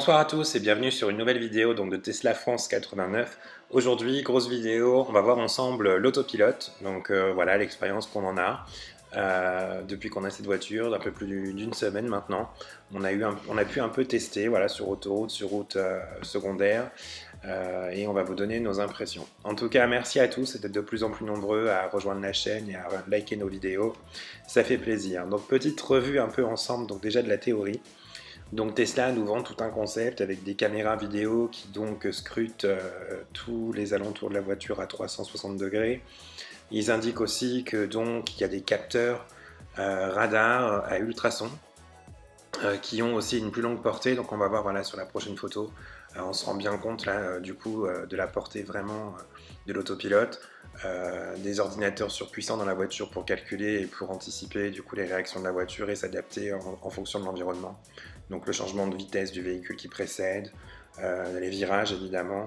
Bonsoir à tous et bienvenue sur une nouvelle vidéo donc de Tesla France 89. Aujourd'hui, grosse vidéo, on va voir ensemble l'autopilote. Donc voilà l'expérience qu'on en a depuis qu'on a cette voiture, d'un peu plus d'une semaine maintenant. On a pu un peu tester voilà, sur autoroute, sur route secondaire et on va vous donner nos impressions. En tout cas, merci à tous d'être de plus en plus nombreux à rejoindre la chaîne et à liker nos vidéos. Ça fait plaisir. Donc petite revue un peu ensemble, donc déjà de la théorie. Donc Tesla nous vend tout un concept avec des caméras vidéo qui donc scrutent tous les alentours de la voiture à 360 degrés. Ils indiquent aussi que donc il y a des capteurs radar à ultrasons qui ont aussi une plus longue portée. Donc on va voir voilà, sur la prochaine photo, on se rend bien compte là du coup de la portée vraiment de l'autopilote. Des ordinateurs surpuissants dans la voiture pour calculer et pour anticiper du coup les réactions de la voiture et s'adapter en fonction de l'environnement. Donc le changement de vitesse du véhicule qui précède, les virages évidemment,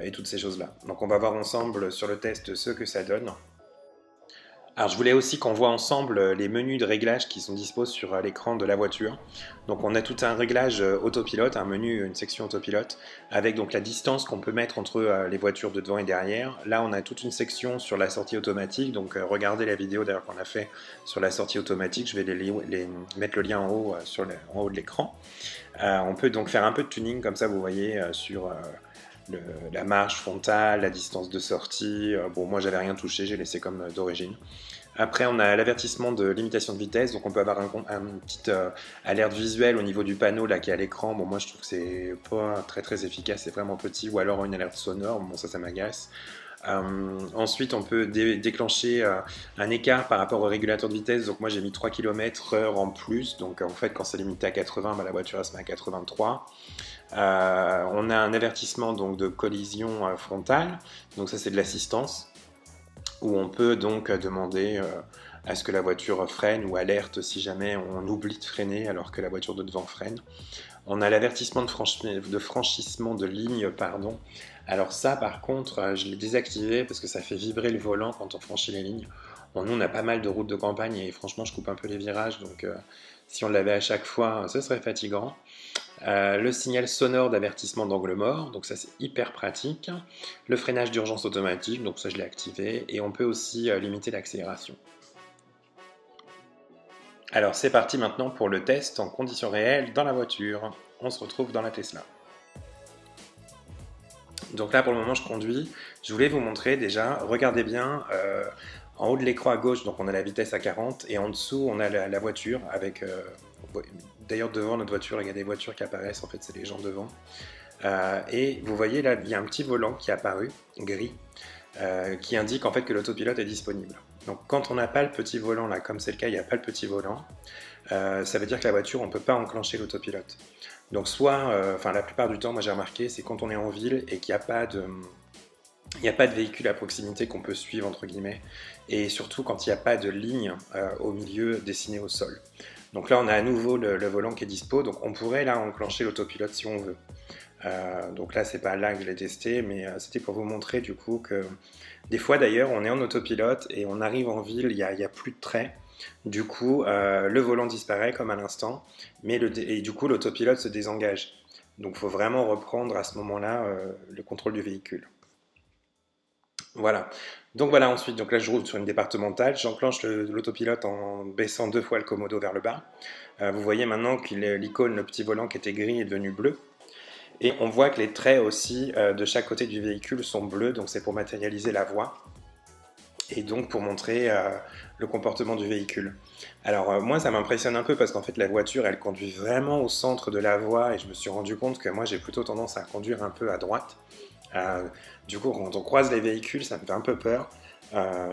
et toutes ces choses-là. Donc on va voir ensemble sur le test ce que ça donne. Alors je voulais aussi qu'on voit ensemble les menus de réglage qui sont disposés sur l'écran de la voiture. Donc on a tout un réglage autopilote, un menu, une section autopilote, avec donc la distance qu'on peut mettre entre les voitures de devant et derrière. Là on a toute une section sur la sortie automatique, donc regardez la vidéo d'ailleurs qu'on a fait sur la sortie automatique, je vais mettre le lien en haut, en haut de l'écran. On peut donc faire un peu de tuning comme ça, vous voyez, sur la marche frontale, la distance de sortie. Bon, moi j'avais rien touché, j'ai laissé comme d'origine. Après, on a l'avertissement de limitation de vitesse, donc on peut avoir une petite alerte visuelle au niveau du panneau là qui est à l'écran. Bon, moi je trouve que c'est pas très efficace, c'est vraiment petit, ou alors une alerte sonore. Bon, ça m'agace. Ensuite, on peut déclencher un écart par rapport au régulateur de vitesse. Donc moi j'ai mis 3 km/h en plus. Donc en fait, quand c'est limité à 80, bah, la voiture elle se met à 83. On a un avertissement donc de collision frontale. Donc ça c'est de l'assistance, où on peut donc demander à ce que la voiture freine ou alerte si jamais on oublie de freiner alors que la voiture de devant freine. On a l'avertissement de franchissement de ligne, pardon. Alors ça, par contre, je l'ai désactivé parce que ça fait vibrer le volant quand on franchit les lignes. Bon, nous, on a pas mal de routes de campagne et franchement, je coupe un peu les virages, donc si on l'avait à chaque fois, ce serait fatigant. Le signal sonore d'avertissement d'angle mort, donc ça c'est hyper pratique. Le freinage d'urgence automatique, donc ça je l'ai activé. Et on peut aussi limiter l'accélération. Alors c'est parti maintenant pour le test en conditions réelles dans la voiture. On se retrouve dans la Tesla. Donc là pour le moment je conduis. Je voulais vous montrer déjà, regardez bien, en haut de l'écran à gauche, donc on a la vitesse à 40 et en dessous on a la voiture avec... D'ailleurs devant notre voiture, il y a des voitures qui apparaissent, en fait c'est les gens devant. Et vous voyez là, il y a un petit volant qui est apparu, gris, qui indique en fait que l'autopilote est disponible. Donc quand on n'a pas le petit volant là, comme c'est le cas, il n'y a pas le petit volant, ça veut dire que la voiture, on ne peut pas enclencher l'autopilote. Donc soit, enfin la plupart du temps, moi j'ai remarqué, c'est quand on est en ville et qu'il n'y a pas de... Il n'y a pas de véhicule à proximité qu'on peut suivre entre guillemets, et surtout quand il n'y a pas de ligne au milieu dessinée au sol. Donc là on a à nouveau le volant qui est dispo, donc on pourrait là enclencher l'autopilote si on veut. Donc là c'est pas là que je l'ai testé, mais c'était pour vous montrer du coup que des fois d'ailleurs on est en autopilote et on arrive en ville, il y a plus de traits. Du coup le volant disparaît comme à l'instant, et du coup l'autopilote se désengage. Donc il faut vraiment reprendre à ce moment-là le contrôle du véhicule. Voilà, donc voilà ensuite, donc là je roule sur une départementale, j'enclenche l'autopilote en baissant 2 fois le commodo vers le bas. Vous voyez maintenant que l'icône, le petit volant qui était gris est devenu bleu. Et on voit que les traits aussi de chaque côté du véhicule sont bleus, donc c'est pour matérialiser la voie. Et donc pour montrer le comportement du véhicule. Alors moi ça m'impressionne un peu parce qu'en fait la voiture elle conduit vraiment au centre de la voie et je me suis rendu compte que moi j'ai plutôt tendance à conduire un peu à droite. Du coup quand on croise les véhicules ça me fait un peu peur.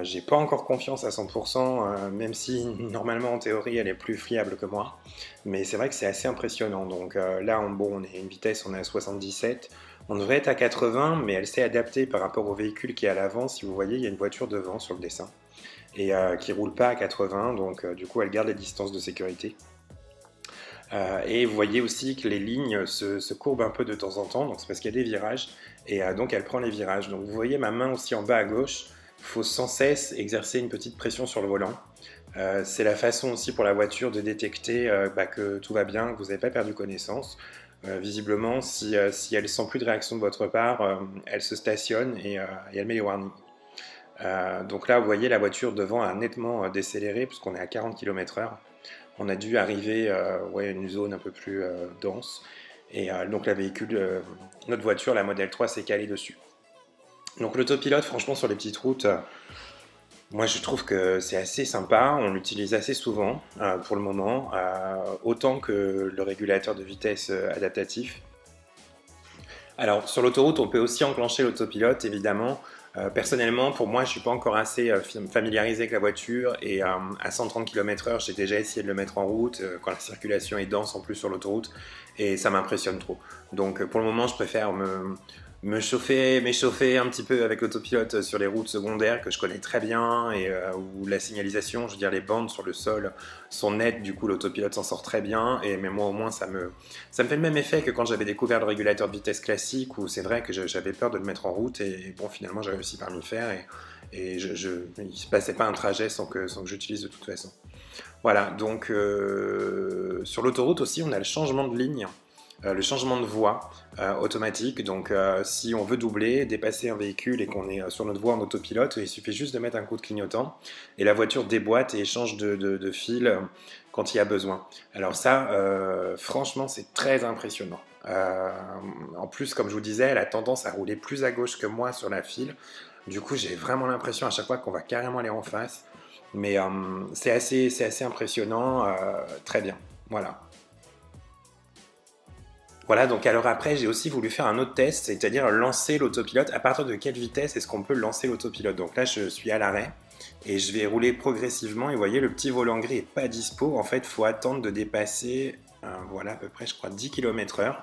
J'ai pas encore confiance à 100%, même si normalement en théorie elle est plus fiable que moi. Mais c'est vrai que c'est assez impressionnant. Donc là on est à une vitesse, on est à 77. On devrait être à 80, mais elle s'est adaptée par rapport au véhicule qui est à l'avant. Si vous voyez, il y a une voiture devant sur le dessin et qui ne roule pas à 80, donc du coup elle garde les distances de sécurité. Et vous voyez aussi que les lignes se courbent un peu de temps en temps, donc c'est parce qu'il y a des virages, et donc elle prend les virages. Donc vous voyez ma main aussi en bas à gauche, il faut sans cesse exercer une petite pression sur le volant. C'est la façon aussi pour la voiture de détecter que tout va bien, que vous n'avez pas perdu connaissance. visiblement, si elle ne sent plus de réaction de votre part, elle se stationne et elle met les warnings. Donc là, vous voyez, la voiture devant a nettement décéléré puisqu'on est à 40 km/h. On a dû arriver à une zone un peu plus dense. Et donc notre voiture, la Model 3, s'est calée dessus. Donc l'autopilote, franchement, sur les petites routes, moi je trouve que c'est assez sympa. On l'utilise assez souvent pour le moment, autant que le régulateur de vitesse adaptatif. Alors sur l'autoroute, on peut aussi enclencher l'autopilote, évidemment. Personnellement, pour moi, je ne suis pas encore assez familiarisé avec la voiture et à 130 km/h, j'ai déjà essayé de le mettre en route quand la circulation est dense en plus sur l'autoroute et ça m'impressionne trop. Donc pour le moment, je préfère m'échauffer un petit peu avec l'autopilote sur les routes secondaires que je connais très bien et où la signalisation, je veux dire les bandes sur le sol sont nettes, du coup l'autopilote s'en sort très bien mais moi au moins ça me fait le même effet que quand j'avais découvert le régulateur de vitesse classique où c'est vrai que j'avais peur de le mettre en route et bon finalement j'ai réussi par m'y faire et il ne se passait pas un trajet sans que j'utilise de toute façon. Voilà, donc sur l'autoroute aussi on a le changement de ligne. Le changement de voie automatique, donc si on veut doubler, dépasser un véhicule et qu'on est sur notre voie en autopilote, il suffit juste de mettre un coup de clignotant et la voiture déboîte et change de fil quand il y a besoin. Alors ça, franchement, c'est très impressionnant. En plus, comme je vous disais, elle a tendance à rouler plus à gauche que moi sur la file. Du coup, j'ai vraiment l'impression à chaque fois qu'on va carrément aller en face. Mais c'est assez impressionnant, très bien. Voilà. Voilà, donc alors après, j'ai aussi voulu faire un autre test, c'est-à-dire lancer l'autopilote. À partir de quelle vitesse est-ce qu'on peut lancer l'autopilote? Donc là, je suis à l'arrêt et je vais rouler progressivement. Et vous voyez, le petit volant gris n'est pas dispo. En fait, il faut attendre de dépasser, voilà, à peu près, je crois, 10 km/h.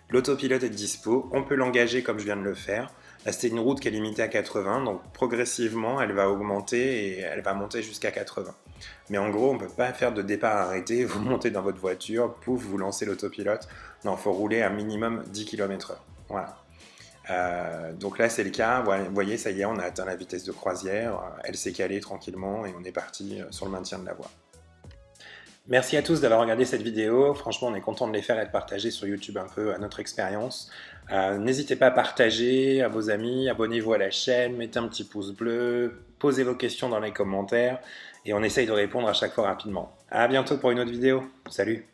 L'autopilote est dispo. On peut l'engager comme je viens de le faire. Là, c'était une route qui est limitée à 80, donc progressivement, elle va augmenter et elle va monter jusqu'à 80. Mais en gros, on ne peut pas faire de départ arrêté, vous montez dans votre voiture, pouf, vous lancez l'autopilote. Non, il faut rouler à minimum 10 km/h. Voilà. Donc là, c'est le cas. Vous voyez, ça y est, on a atteint la vitesse de croisière. Elle s'est calée tranquillement et on est parti sur le maintien de la voie. Merci à tous d'avoir regardé cette vidéo. Franchement, on est content de les faire et de partager sur YouTube un peu notre expérience. N'hésitez pas à partager à vos amis, abonnez-vous à la chaîne, mettez un petit pouce bleu, posez vos questions dans les commentaires et on essaye de répondre à chaque fois rapidement. À bientôt pour une autre vidéo. Salut!